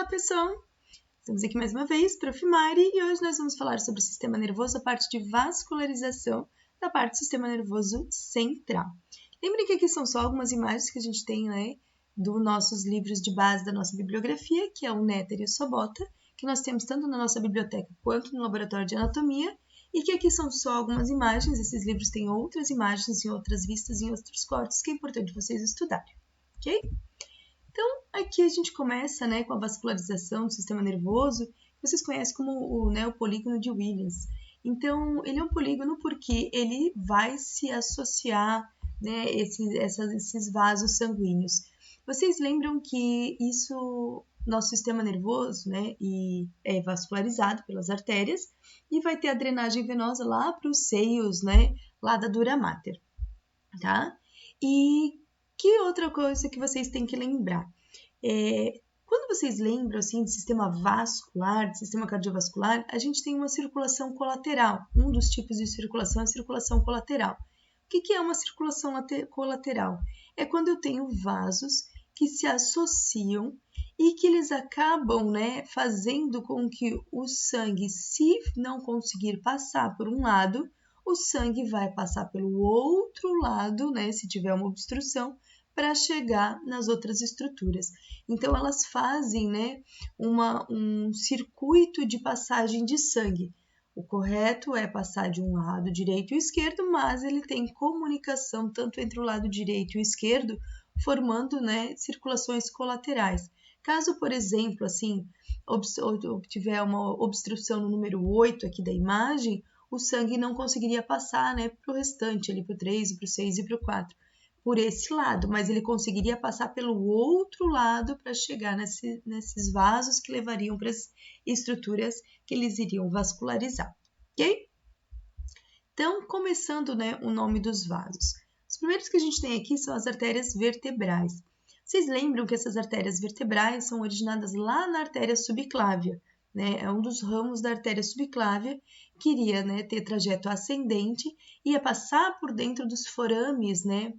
Olá, pessoal! Estamos aqui mais uma vez, Prof. Mari, e hoje nós vamos falar sobre o sistema nervoso, a parte de vascularização da parte do sistema nervoso central. Lembrem que aqui são só algumas imagens que a gente tem, né, dos nossos livros de base da nossa bibliografia, que é o Néter e o Sobota, que nós temos tanto na nossa biblioteca quanto no laboratório de anatomia, e que aqui são só algumas imagens, esses livros têm outras imagens em outras vistas, em outros cortes, que é importante vocês estudarem, ok? Então, aqui a gente começa, né, com a vascularização do sistema nervoso, que vocês conhecem como o polígono de Williams. Então, ele é um polígono porque ele vai se associar, né, esses vasos sanguíneos. Vocês lembram que nosso sistema nervoso, né, é vascularizado pelas artérias e vai ter a drenagem venosa lá para os seios, né, lá da dura mater, tá? E que outra coisa que vocês têm que lembrar? Quando vocês lembram assim, de sistema vascular, de sistema cardiovascular, a gente tem uma circulação colateral. Um dos tipos de circulação é a circulação colateral. O que é uma circulação colateral? É quando eu tenho vasos que se associam e que eles acabam, né, fazendo com que o sangue, se não conseguir passar por um lado, o sangue vai passar pelo outro lado, né, se tiver uma obstrução, para chegar nas outras estruturas. Então, elas fazem, né, um circuito de passagem de sangue. O correto é passar de um lado direito e esquerdo, mas ele tem comunicação tanto entre o lado direito e o esquerdo, formando, né, circulações colaterais. Caso, por exemplo, assim, tiver uma obstrução no número 8 aqui da imagem, o sangue não conseguiria passar, né, para o restante, ali para o 3, para o 6 e para o 4, por esse lado, mas ele conseguiria passar pelo outro lado para chegar nesses vasos que levariam para as estruturas que eles iriam vascularizar, ok? Então, começando, né, o nome dos vasos. Os primeiros que a gente tem aqui são as artérias vertebrais. Vocês lembram que essas artérias vertebrais são originadas lá na artéria subclávia, né? É um dos ramos da artéria subclávia que iria, né, ter trajeto ascendente, ia passar por dentro dos forames, né,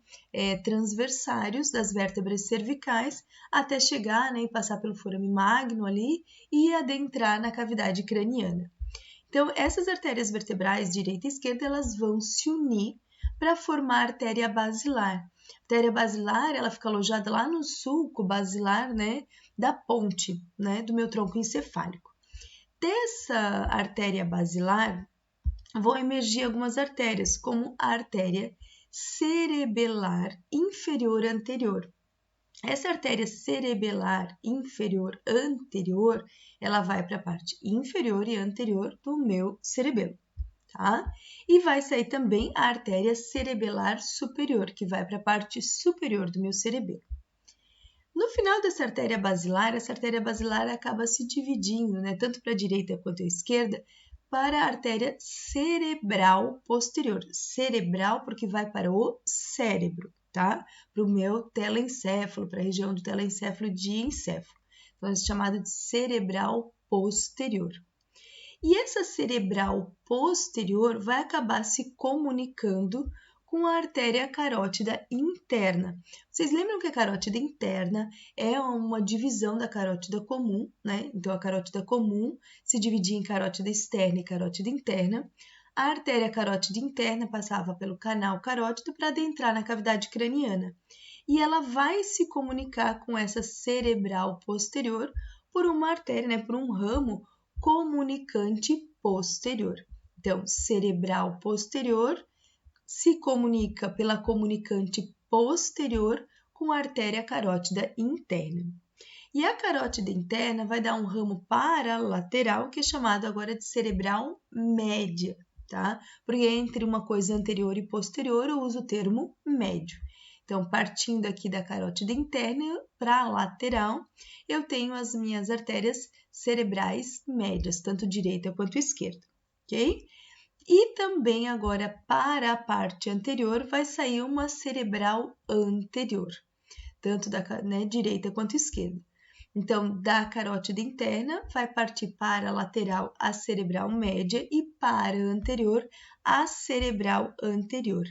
transversários das vértebras cervicais até chegar, né, e passar pelo forame magno ali e adentrar na cavidade craniana. Então, essas artérias vertebrais, direita e esquerda, elas vão se unir para formar a artéria basilar. A artéria basilar, ela fica alojada lá no sulco basilar, né, da ponte, né, do meu tronco encefálico. Dessa artéria basilar, vão emergir algumas artérias, como a artéria cerebelar inferior anterior. Essa artéria cerebelar inferior anterior, ela vai para a parte inferior e anterior do meu cerebelo, tá? E vai sair também a artéria cerebelar superior, que vai para a parte superior do meu cerebelo. No final dessa artéria basilar, essa artéria basilar acaba se dividindo, né, tanto para a direita quanto a esquerda, para a artéria cerebral posterior. Cerebral porque vai para o cérebro, tá? Para o meu telencéfalo, para a região do telencéfalo de encéfalo. Então, é chamado de cerebral posterior. E essa cerebral posterior vai acabar se comunicando com a artéria carótida interna. Vocês lembram que a carótida interna é uma divisão da carótida comum, né? Então, a carótida comum se dividia em carótida externa e carótida interna. A artéria carótida interna passava pelo canal carótido para adentrar na cavidade craniana. E ela vai se comunicar com essa cerebral posterior por uma artéria, né? Por um ramo comunicante posterior. Então, cerebral posterior se comunica pela comunicante posterior com a artéria carótida interna. E a carótida interna vai dar um ramo paralateral que é chamado agora de cerebral média, tá? Porque entre uma coisa anterior e posterior eu uso o termo médio. Então, partindo aqui da carótida interna para a lateral, eu tenho as minhas artérias cerebrais médias, tanto direita quanto esquerda, ok? E também agora para a parte anterior vai sair uma cerebral anterior, tanto da direita quanto esquerda. Então, da carótida interna vai partir para a lateral a cerebral média e para a anterior a cerebral anterior.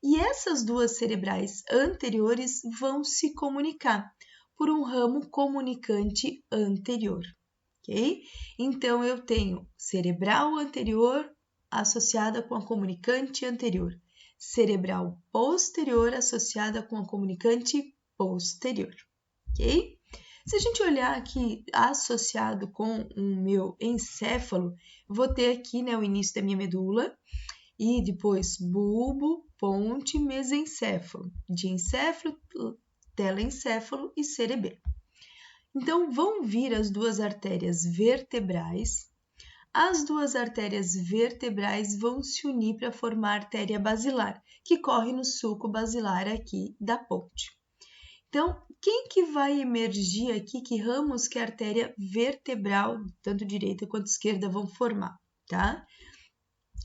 E essas duas cerebrais anteriores vão se comunicar, por um ramo comunicante anterior, ok? Então, eu tenho cerebral anterior associada com a comunicante anterior, cerebral posterior associada com a comunicante posterior, ok? Se a gente olhar aqui associado com o meu encéfalo, vou ter aqui, né, o início da minha medula e depois bulbo, ponte, mesencéfalo, diencéfalo, telencéfalo e cerebelo. Então, vão vir as duas artérias vertebrais. As duas artérias vertebrais vão se unir para formar a artéria basilar, que corre no sulco basilar aqui da ponte. Então, quem que vai emergir aqui? Que ramos que a artéria vertebral, tanto direita quanto esquerda, vão formar, tá?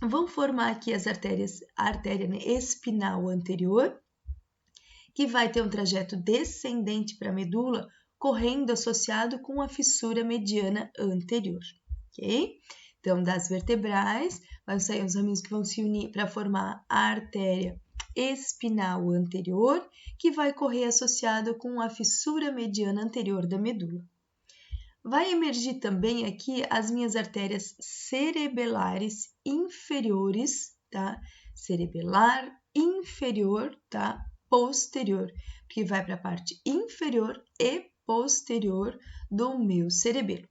Vão formar aqui as artérias, a artéria, né, espinal anterior, que vai ter um trajeto descendente para a medula, correndo associado com a fissura mediana anterior, ok? Então, das vertebrais, vai sair os raminhos que vão se unir para formar a artéria espinal anterior, que vai correr associado com a fissura mediana anterior da medula. Vai emergir também aqui as minhas artérias cerebelares inferiores, tá? Cerebelar inferior, tá? Posterior, que vai para a parte inferior e posterior do meu cerebelo,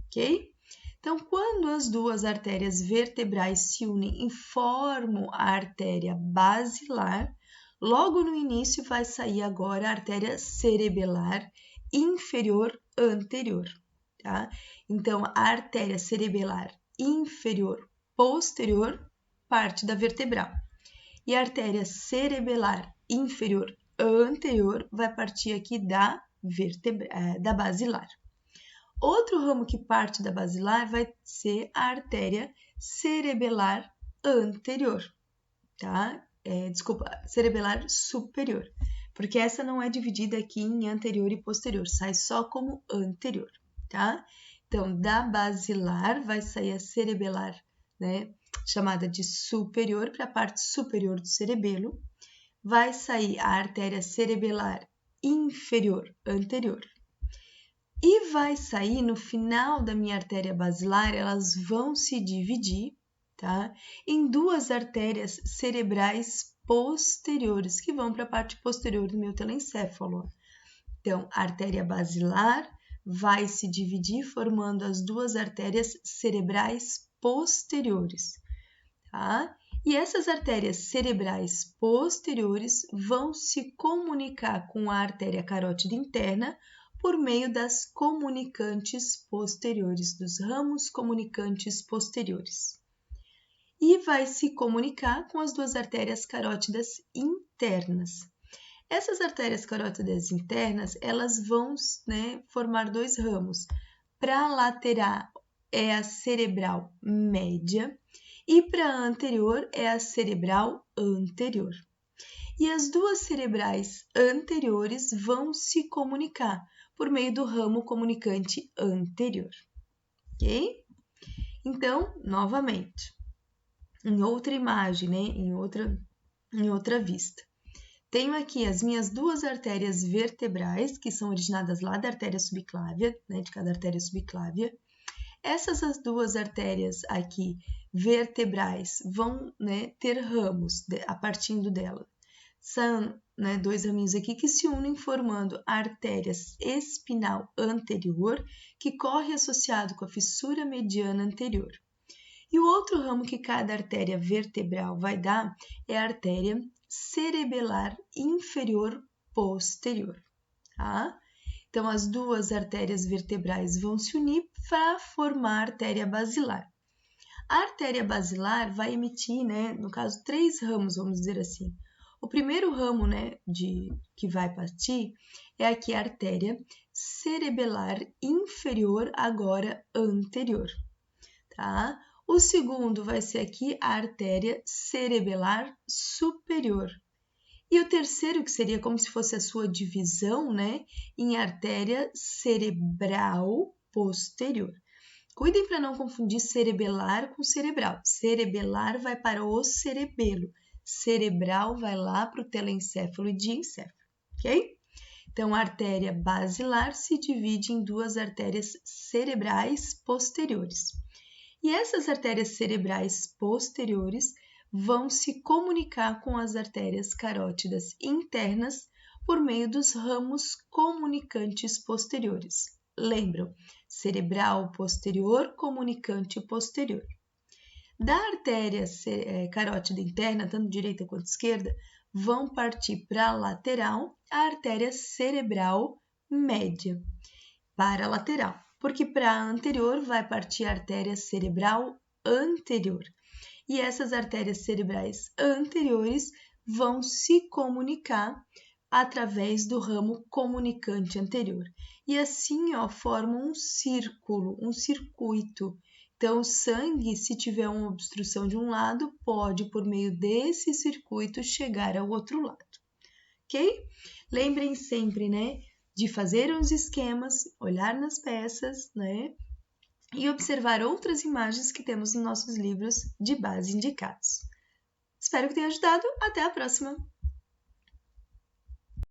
ok? Então, quando as duas artérias vertebrais se unem e formam a artéria basilar, logo no início vai sair agora a artéria cerebelar inferior anterior, tá? Então, a artéria cerebelar inferior posterior parte da vertebral e a artéria cerebelar inferior anterior vai partir aqui da basilar. Outro ramo que parte da basilar vai ser a artéria cerebelar anterior, tá? Cerebelar superior, porque essa não é dividida aqui em anterior e posterior, sai só como anterior, tá? Então, da basilar vai sair a cerebelar, né, chamada de superior, para a parte superior do cerebelo, vai sair a artéria cerebelar inferior anterior. E vai sair no final da minha artéria basilar, elas vão se dividir, tá? Em duas artérias cerebrais posteriores, que vão para a parte posterior do meu telencéfalo. Então, a artéria basilar vai se dividir formando as duas artérias cerebrais posteriores, tá? E essas artérias cerebrais posteriores vão se comunicar com a artéria carótida interna por meio das comunicantes posteriores, dos ramos comunicantes posteriores. E vai se comunicar com as duas artérias carótidas internas. Essas artérias carótidas internas, elas vão, né, formar dois ramos. Para a lateral é a cerebral média e para a anterior é a cerebral anterior. E as duas cerebrais anteriores vão se comunicar por meio do ramo comunicante anterior, ok? Então, novamente, em outra imagem, né? em outra vista. Tenho aqui as minhas duas artérias vertebrais, que são originadas lá da artéria subclávia, né? De cada artéria subclávia. Essas as duas artérias aqui vertebrais vão, né, ter ramos a partir dela. São, né, dois raminhos aqui que se unem formando a artéria espinal anterior, que corre associado com a fissura mediana anterior. E o outro ramo que cada artéria vertebral vai dar é a artéria cerebelar inferior posterior, tá? Então, as duas artérias vertebrais vão se unir para formar a artéria basilar. A artéria basilar vai emitir, né, no caso, 3 ramos, vamos dizer assim. O primeiro ramo, né, que vai partir é aqui a artéria cerebelar inferior, agora anterior, tá? O segundo vai ser aqui a artéria cerebelar superior. E o terceiro, que seria como se fosse a sua divisão, né, em artéria cerebral posterior. Cuidem para não confundir cerebelar com cerebral. Cerebelar vai para o cerebelo. Cerebral vai lá para o telencéfalo e diencéfalo, ok? Então, a artéria basilar se divide em duas artérias cerebrais posteriores. E essas artérias cerebrais posteriores vão se comunicar com as artérias carótidas internas por meio dos ramos comunicantes posteriores. Lembram? Cerebral posterior, comunicante posterior. Da artéria carótida interna, tanto direita quanto esquerda, vão partir para a lateral a artéria cerebral média. Para a lateral, porque para a anterior vai partir a artéria cerebral anterior. E essas artérias cerebrais anteriores vão se comunicar através do ramo comunicante anterior. E assim, formam um círculo, um circuito. Então, o sangue, se tiver uma obstrução de um lado, pode, por meio desse circuito, chegar ao outro lado. Ok? Lembrem sempre, né, de fazer uns esquemas, olhar nas peças, né, e observar outras imagens que temos nos nossos livros de base indicados. Espero que tenha ajudado. Até a próxima!